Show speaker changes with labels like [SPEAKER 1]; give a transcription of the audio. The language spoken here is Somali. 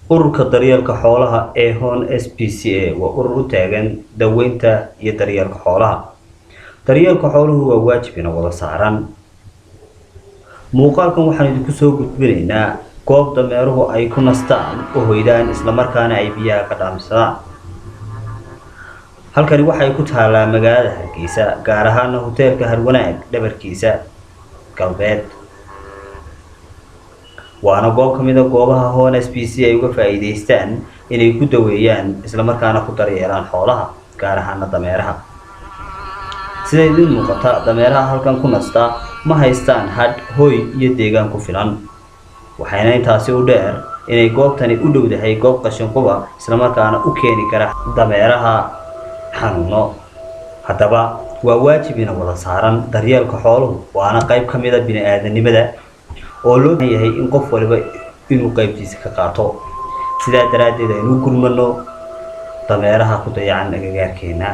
[SPEAKER 1] ururka daryeelka xoolaha ee Hon SPCA waa urur u taagan daweynta iyo daryeelka xoolaha. Daryeelka xooluhu waa waajib in wada saaran. Muuqaalkan waxaan idinku soo gudbinaynaa goob dameeruhu ay ku nastaan oo hoydaan isla markaana ay biyaha ka dhaamsadaan. Halkani waxay ku taalaa magaalada Hargeysa, gaar ahaan hoteelka Harwanaag dhabarkiisa galbeed. waana goob kamid ah goobaha Hon SPCA ay uga faa'iideystaan inay ku daweeyaan isla markaana ku daryeelaan xoolaha, gaar ahaan dameeraha. sida idin muuqata, dameeraha halkan ku nasta ma haystaan hadh, hoy iyo deegaan ku filan. waxayna intaasi u dheer inay goobtani u dhowdahay goob qashin quba isla markaana u keeni kara dameeraha xanuuno. haddaba waa waajib in wada saaran daryeelka xooluhu, waana qayb kamid ah bini'aadanimada oo loo baahan yahay in qof waliba inuu qaybtiisa ka qaato. sidaa daraadeed aynu gurmano dameeraha ku dayacan agagaarkeena.